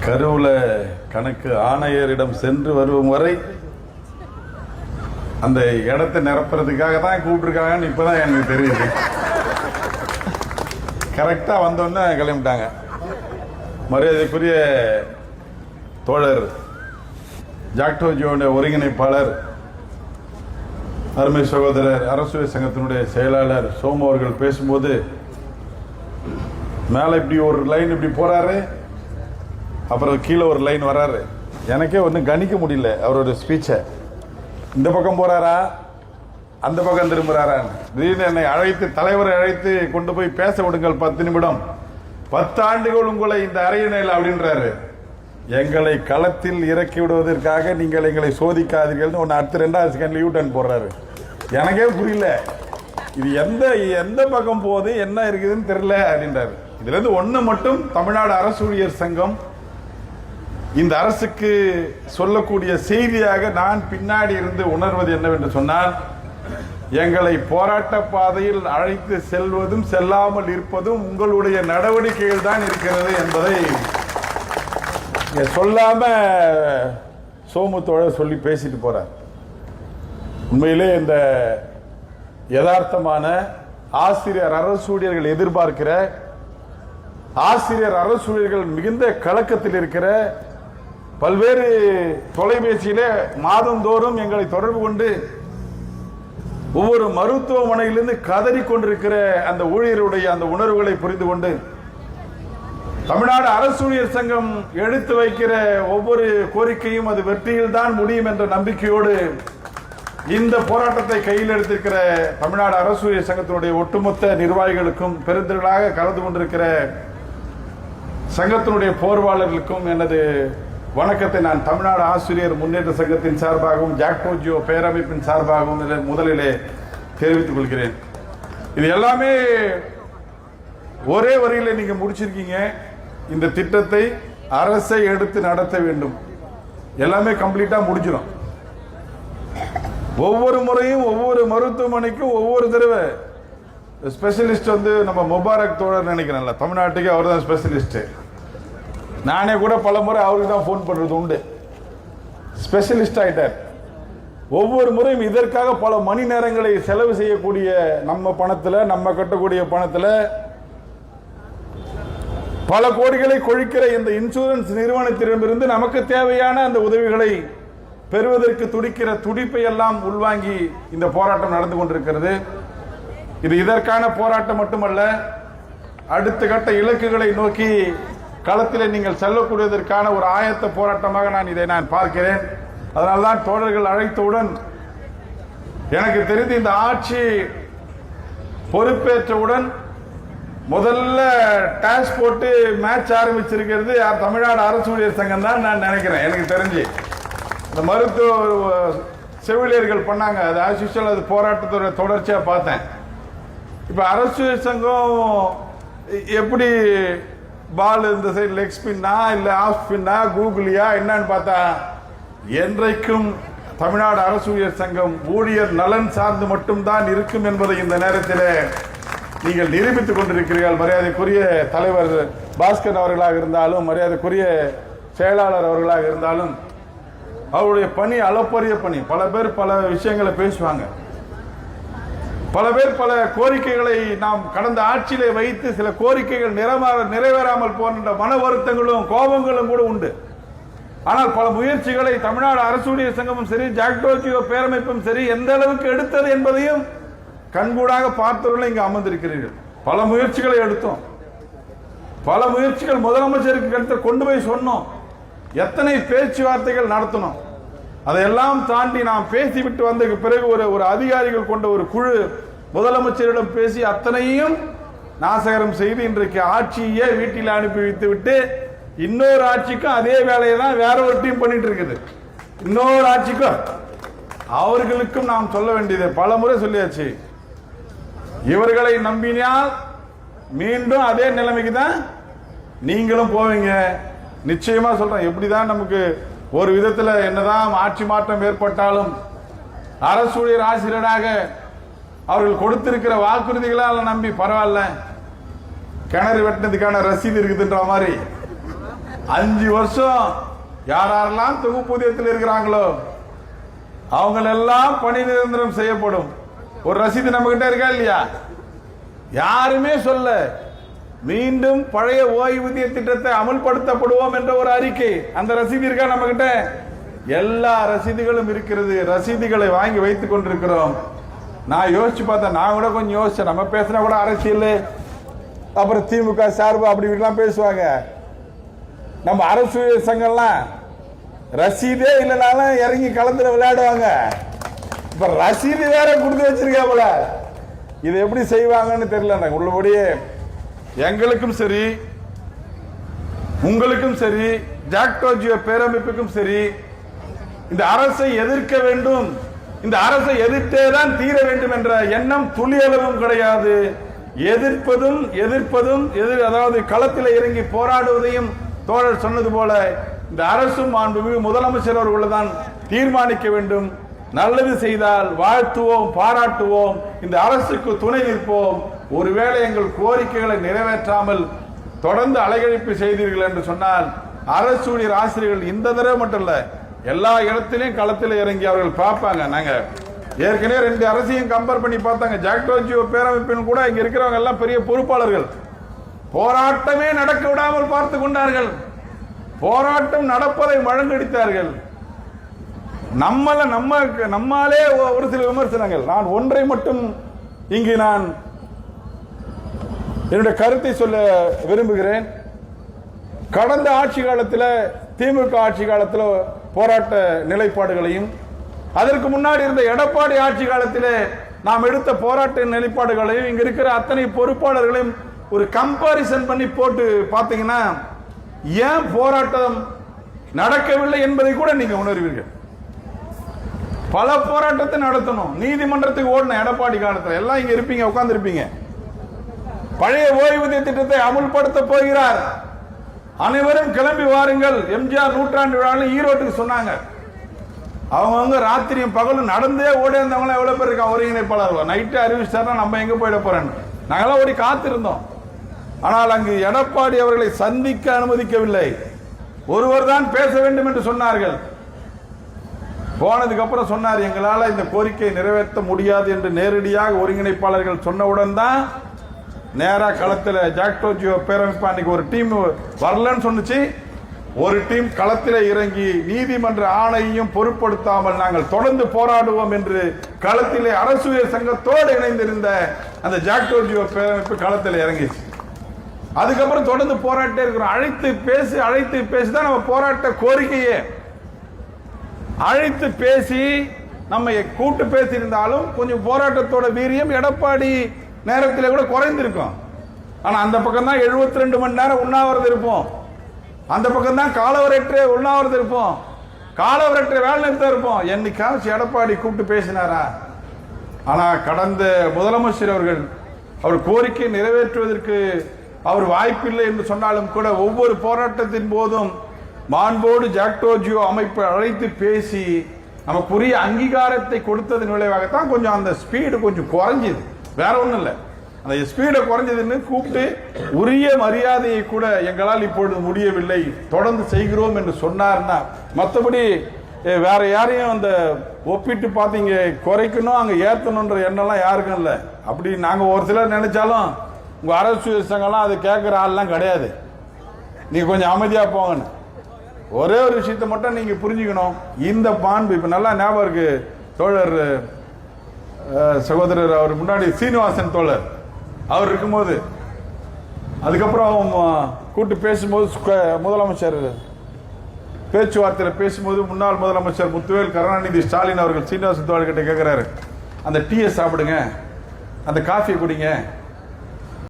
கருவூல கணக்கு ஆணையரிடம் சென்று வரும் வரை அந்த இடத்தை நிரப்புறதுக்காக தான் கூப்பிட்டுருக்காங்கன்னு இப்பதான் எனக்கு தெரியுது. கரெக்டா வந்தோடனே கிளம்பிட்டாங்க. மரியாதைக்குரிய தோழர் ஜாக்டோஜியோட ஒருங்கிணைப்பாளர் அருமை சகோதரர் அரசு சங்கத்தினுடைய செயலாளர் சோமு அவர்கள் பேசும்போது மேல இப்படி ஒரு லைன் இப்படி போறாரு, அப்புறம் கீழே ஒரு லைன் வராரு. எனக்கே ஒன்றும் கணிக்க முடியல அவரோட ஸ்பீச்சை. இந்த பக்கம் போறாரா அந்த பக்கம் திரும்புறாரா. திடீர்னு என்னை அழைத்து தலைவரை அழைத்து கொண்டு போய் பேச விடுங்கள் 10 நிமிடம், 10 ஆண்டுகள் உங்களை இந்த அறையினையில் அப்படின்றாரு. எங்களை களத்தில் இறக்கி விடுவதற்காக நீங்கள் எங்களை சோதிக்காதீர்கள்னு ஒன்று அடுத்த 2வது செகண்ட் யூ டர்ன் போடுறாரு. எனக்கே புரியல இது எந்த பக்கம் போகுது, என்ன இருக்குதுன்னு தெரியல அப்படின்றாரு. இதுல இருந்து ஒண்ணு மட்டும் தமிழ்நாடு அரசு ஊழியர் சங்கம் இந்த அரசுக்கு சொல்லக்கூடிய செய்தியாக நான் பின்னாடி இருந்து உணர்வது என்னவென்று சொன்னால், எங்களை போராட்ட பாதையில் அழைத்து செல்வதும் செல்லாமல் இருப்பதும் உங்களுடைய நடவடிக்கைகள் தான் இருக்கிறது என்பதை சொல்லாம சோமு தோழர் சொல்லி பேசிட்டு போறார். உண்மையிலே இந்த யதார்த்தமான ஆசிரியர் அரசு ஊழியர்கள் எதிர்பார்க்கிற, ஆசிரியர் அரசு ஊழியர்கள் மிகுந்த கலக்கத்தில் இருக்கிற, பல்வேறு தொலைபேசியிலே மாதந்தோறும் எங்களை தொடர்பு கொண்டு ஒவ்வொரு மருத்துவமனையிலிருந்து கதறி கொண்டிருக்கிற அந்த ஊழியருடைய அந்த உணர்வுகளை புரிந்து கொண்டு தமிழ்நாடு அரசு ஊழியர் சங்கம் எடுத்து வைக்கிற ஒவ்வொரு கோரிக்கையும் அது வெற்றியில் தான் முடியும் என்ற நம்பிக்கையோடு இந்த போராட்டத்தை கையில் எடுத்திருக்கிற தமிழ்நாடு அரசு ஊழியர் சங்கத்தினுடைய ஒட்டுமொத்த நிர்வாகிகளுக்கும் பெருந்திரளாக கலந்து கொண்டிருக்கிற சங்கத்தினுடைய போர்வாளர்களுக்கும் எனது வணக்கத்தை நான் தமிழ்நாடு ஆசிரியர் முன்னேற்ற சங்கத்தின் சார்பாகவும் ஜாக்டோஜியோ பேரமைப்பின் சார்பாகவும் முதலிலே தெரிவித்துக் கொள்கிறேன். இது எல்லாமே ஒரே வரியில நீங்க முடிச்சிருக்கீங்க. இந்த திட்டத்தை அரசை எடுத்து நடத்த வேண்டும். எல்லாமே கம்ப்ளீட்டா முடிஞ்சிடும். ஒவ்வொரு முறையும் ஒவ்வொரு மருத்துவமனைக்கும் ஒவ்வொரு தடவை ஸ்பெஷலிஸ்ட் நம்ம முபாரக் தோழர் நினைக்கிறேன்ல, தமிழ்நாட்டுக்கு அவர் தான் ஸ்பெஷலிஸ்ட். நானே கூட பல முறை அவருக்கு தான் போன் பண்றது உண்டு. ஸ்பெஷலிஸ்ட் ஆயிட்டார். ஒவ்வொரு முறையும் இதற்காக பல மணி நேரங்களை செலவு செய்யக்கூடிய நம்ம பணத்துல, நம்ம கட்டக்கூடிய பணத்துல பல கோடிகளை கொழிக்கிற இந்த இன்சூரன்ஸ் நிறுவனத்திடமிருந்து நமக்கு தேவையான அந்த உதவிகளை பெறுவதற்கு துடிக்கிற துடிப்பை எல்லாம் உள்வாங்கி இந்த போராட்டம் நடந்து கொண்டிருக்கிறது. இது இதற்கான போராட்டம் மட்டுமல்ல, அடுத்த கட்ட இலக்குகளை நோக்கி களத்தில் நீங்கள் செல்லக்கூடியதற்கான ஒரு ஆயத்த போராட்டமாக நான் பார்க்கிறேன். அதனால்தான் தோழர்கள் அழைத்தவுடன் எனக்கு தெரிந்து இந்த ஆட்சி பொறுப்பேற்றவுடன் முதல்ல டாஸ் போட்டு மேட்ச் ஆரம்பிச்சிருக்கிறது தமிழ்நாடு அரசு ஊழியர் சங்கம் தான் நான் நினைக்கிறேன். எனக்கு தெரிஞ்சு இந்த மருத்துவ செவிலியர்கள் பண்ணாங்க, அது ஆஸ் யூசுவல், அது போராட்டத்தோட தொடர்ச்சியா பார்த்தேன். இப்ப அரசு சங்கம் எப்படி பால் இந்த சைடு லெக் ஸ்பின்னா இல்ல ஆஃப் ஸ்பின்னா கூகுளியா என்னன்னு பார்த்தா, என்றைக்கும் தமிழ்நாடு அரசு ஊழியர் சங்கம் ஊழியர் நலன் சார்ந்து மட்டும்தான் இருக்கும் என்பதை இந்த நேரத்தில் நீங்கள் நிரூபித்துக் கொண்டிருக்கிறீர்கள். மரியாதைக்குரிய தலைவர் பாஸ்கர் அவர்களாக இருந்தாலும், மரியாதைக்குரிய செயலாளர் அவர்களாக இருந்தாலும், அவருடைய பணி அளப்பரிய பணி. பல பேர் பல விஷயங்களை பேசுவாங்க, பல பேர் பல கோரிக்கைகளை நாம் கடந்த ஆட்சியிலே வைத்து சில கோரிக்கைகள் நிறைவேறாமல் போன்ற மன வருத்தங்களும் கோபங்களும் கூட உண்டு. ஆனால் பல முயற்சிகளை தமிழ்நாடு அரசு ஊழியர் சங்கமும் சரி, ஜாக்டோஜியோ பேரமைப்பும் சரி எந்த அளவுக்கு எடுத்தது என்பதையும் கண்கூடாக பார்த்தவர்கள் இங்கு அமர்ந்திருக்கிறீர்கள். பல முயற்சிகளை எடுத்தோம், பல முயற்சிகள் முதலமைச்சருக்கு கொண்டு போய் சொன்னோம், எத்தனை பேச்சுவார்த்தைகள் நடத்தணும். அதையெல்லாம் தாண்டி நாம் பேசிவிட்டு வந்த பிறகு ஒரு அதிகாரிகள் கொண்ட ஒரு குழு முதலமைச்சரிடம் பேசி அத்தனையும் நாசகரம் செய்து இன்றைக்கு ஆட்சியே வீட்டில் அனுப்பி வைத்து விட்டு இன்னொரு ஆட்சிக்கும் அதே வேலையை தான் வேற ஒரு டீம் பண்ணிட்டு இருக்குது. இன்னொரு ஆட்சிக்கும் அவர்களுக்கும் நாம் சொல்ல வேண்டியது பல முறை சொல்லியாச்சு. இவர்களை நம்பினால் மீண்டும் அதே நிலைமைக்கு தான் நீங்களும் போவீங்க. நிச்சயமா சொல்றேன். எப்படிதான் நமக்கு ஒரு விதத்தில் என்னதான் ஆட்சி மாற்றம் ஏற்பட்டாலும் அரசு ஊழியர் ஆசிரியராக அவர்கள் கொடுத்திருக்கிற வாக்குறுதிகளால் நம்பி பரவாயில்ல, கிணறு வெட்டினதுக்கான ரசீது இருக்குதுன்ற மாதிரி 5 வருஷம் யாரெல்லாம் தொகுப்பூதியத்தில் இருக்கிறாங்களோ அவங்களெல்லாம் பணி நிரந்தரம் செய்யப்படும். ஒரு ரசீது நம்ம கிட்ட இருக்கா இல்லையா? யாருமே சொல்ல மீண்டும் பழைய ஓய்வூதிய திட்டத்தை அமல்படுத்தப்படுவோம் என்ற ஒரு அறிக்கை, அந்த ரசீது இருக்கா நம்ம கிட்ட? எல்லா ரசீதுகளும் இருக்கிறது. ரசீதுகளை வாங்கி வைத்துக் கொண்டிருக்கிறோம். நான் யோசிச்சு பார்த்தேன், நான் கூட கொஞ்சம் யோசிச்சேன். நம்ம பேசினா கூட அரசியல், அப்புறம் திமுக சார்பு அப்படி இப்படிலாம் பேசுவாங்க. நம்ம அரசு சங்கம்லாம் ரசீதே இல்லைனாலும் இறங்கி களத்துல விளையாடுவாங்க. இப்ப ரசீது வேற கொடுத்து வச்சிருக்காங்கள, இது எப்படி செய்வாங்கன்னு தெரியல. உள்ளபடியே எங்களுக்கும் சரி, உங்களுக்கும் சரி, ஜாக்டோ ஜியோ பேரமைப்புக்கும் சரி, இந்த அரசை எதிர்க்க வேண்டும், இந்த அரசை எதிர்த்தே தான் தீர வேண்டும் என்ற எண்ணம் துளியளவும் கிடையாது. எதிர்ப்பதும் அதாவது களத்தில் இறங்கி போராடுவதையும் தோழர் சொன்னது போல இந்த அரசும் மாண்புமிகு முதலமைச்சர் அவர்கள் தான் தீர்மானிக்க வேண்டும். நல்லது செய்தால் வாழ்த்துவோம், பாராட்டுவோம், இந்த அரசுக்கு துணை நிற்போம். ஒருவேளை எங்கள் கோரிக்கைகளை நிறைவேற்றாமல் தொடர்ந்து அலைகழிப்பு செய்தீர்கள் என்று சொன்னால் அரசு ஊழியர் ஆசிரியர்கள் இந்த தடவை மட்டும் இல்ல, எல்லா இடத்திலையும் களத்தில் இறங்கி அவர்கள் பார்ப்பாங்க. நாங்க ஏற்கனவே 2 அரசையும் கம்பேர் பண்ணி பார்த்தாங்க. ஜாக்டோ ஜியோ பேரமைப்பின் கூட இங்க இருக்கிறவங்க எல்லாம் பெரிய பொறுப்பாளர்கள். போராட்டமே நடக்க விடாமல் பார்த்து கொண்டார்கள். போராட்டம் நடப்பதை வழங்கடித்தார்கள். நம்மாலே ஒரு சில விமர்சனங்கள். நான் ஒன்றை மட்டும் இங்கு நான் என்னுடைய கருத்தை சொல்ல விரும்புகிறேன். கடந்த ஆட்சி காலத்தில், திமுக ஆட்சி காலத்தில் போராட்ட நிலைப்பாடுகளையும், அதற்கு முன்னாடி இருந்த எடப்பாடி ஆட்சி காலத்தில் நாம் எடுத்த போராட்ட நிலைப்பாடுகளையும், இங்க இருக்கிற அத்தனை பொறுப்பாளர்களையும் ஒரு கம்பாரிசன் பண்ணி போட்டு பார்த்தீங்கன்னா ஏன் போராட்டம் நடக்கவில்லை என்பதை கூட நீங்க உணர்வீர்கள். பல போராட்டத்தை நடத்தணும், நீதிமன்றத்துக்கு ஓடணும். எடப்பாடி காலத்தில் எல்லாம் இங்க இருப்பீங்க, உட்கார்ந்து இருப்பீங்க. பழைய ஓய்வூதிய திட்டத்தை அமுல்படுத்த போகிறார், அனைவரும் கிளம்பி வாருங்கள். எம்ஜிஆர் நூற்றாண்டு விழாவில் ஈரோட்டுக்கு சொன்னாங்க. அவங்க ராத்திரியும் பகலும் நடந்தே ஓடி இருந்தவங்க எவ்வளவு பேர் இருக்கா? ஒருங்கிணைப்பாளர் நைட்டு அறிவிச்சாருன்னா நம்ம எங்க போயிட போறேன், நாங்களாம் ஓடி காத்திருந்தோம். ஆனால் அங்கு எடப்பாடி அவர்களை சந்திக்க அனுமதிக்கவில்லை. ஒருவர் தான் பேச வேண்டும் என்று சொன்னார்கள். போனதுக்கு அப்புறம் சொன்னார், எங்களால் இந்த கோரிக்கையை நிறைவேற்ற முடியாது என்று நேரடியாக ஒருங்கிணைப்பாளர்கள் சொன்னவுடன் தான் நேரா களத்தில் ஜாக்டோ ஜியோ பேரமைப்பு அன்னைக்கு ஒரு டீம் வரலன்னு சொன்னுச்சு. ஒரு டீம் களத்தில் இறங்கி நீதிமன்ற ஆணையையும் பொருட்படுத்தாமல் நாங்கள் தொடர்ந்து போராடுவோம் என்று களத்திலே அரசு சங்கத்தோடு இணைந்திருந்த அந்த ஜாக்டோ ஜியோ பேரமைப்பு களத்தில் இறங்கிச்சு. அதுக்கப்புறம் தொடர்ந்து போராட்டே இருக்கிறோம். அழைத்து பேசி தான் நம்ம போராட்ட கோரிக்கையே. அழைத்து பேசி நம்ம கூட்டு பேசியிருந்தாலும் கொஞ்சம் போராட்டத்தோட வீரியம் எடப்பாடி நேரத்தில் கூட குறைந்திருக்கும். ஆனா அந்த பக்கம் தான் 72 மணி நேரம் உண்ணாவிரதம் இருப்போம், அந்த பக்கம் தான் காலவரற்ற உண்ணாவிரதம் இருப்போம், காலவரற்ற வேலை நிறுத்தம் இருப்போம். என்னைக்காவது எடப்பாடி கூப்பிட்டு பேசினாரா? ஆனா கடந்த முதலமைச்சர் அவர்கள் அவர் கோரிக்கை நிறைவேற்றுவதற்கு அவர் வாய்ப்பில்லை என்று சொன்னாலும் கூட ஒவ்வொரு போராட்டத்தின் போதும் மாண்போடு ஜாக்டோ ஜியோ அமைப்பை அழைத்து பேசி நமக்குரிய அங்கீகாரத்தை கொடுத்ததன் விளைவாகத்தான் கொஞ்சம் அந்த ஸ்பீடு கொஞ்சம் குறைஞ்சது. வேற ஒன்றும் இல்லை, அந்த ஸ்பீடை குறைஞ்சதுன்னு கூப்பிட்டு உரிய மரியாதையை கூட எங்களால் இப்பொழுது முடியவில்லை, தொடர்ந்து செய்கிறோம் என்று சொன்னார்னா, மற்றபடி வேற யாரையும் அந்த ஒப்பிட்டு பார்த்தீங்க குறைக்கணும் அங்கே ஏற்றணுன்ற எண்ணம்லாம் யாருக்கும் இல்லை. அப்படி நாங்கள் ஒரு சிலர் நினைச்சாலும் உங்க அரசு சங்கம்லாம் அதை கேட்குற ஆள்லாம் கிடையாது. நீங்க கொஞ்சம் அமைதியா போங்கன்னு ஒரே ஒரு விஷயத்தை மட்டும் நீங்க புரிஞ்சுக்கணும். இந்த பான்பு இப்ப நல்லா ஞாபகம் இருக்கு. தோழர் சகோதரர் அவர் முன்னாடி சீனிவாசன் தோழர் அவர் இருக்கும்போது, அதுக்கப்புறம் கூட்டு பேசும்போது முதலமைச்சர் பேச்சுவார்த்தையில் பேசும்போது முன்னாள் முதலமைச்சர் முத்துவேல் கருணாநிதி ஸ்டாலின் அவர்கள் சீனிவாசன் தோழர் கிட்ட கேட்கிறாரு, அந்த டீயை சாப்பிடுங்க, அந்த காஃபியை குடிங்க,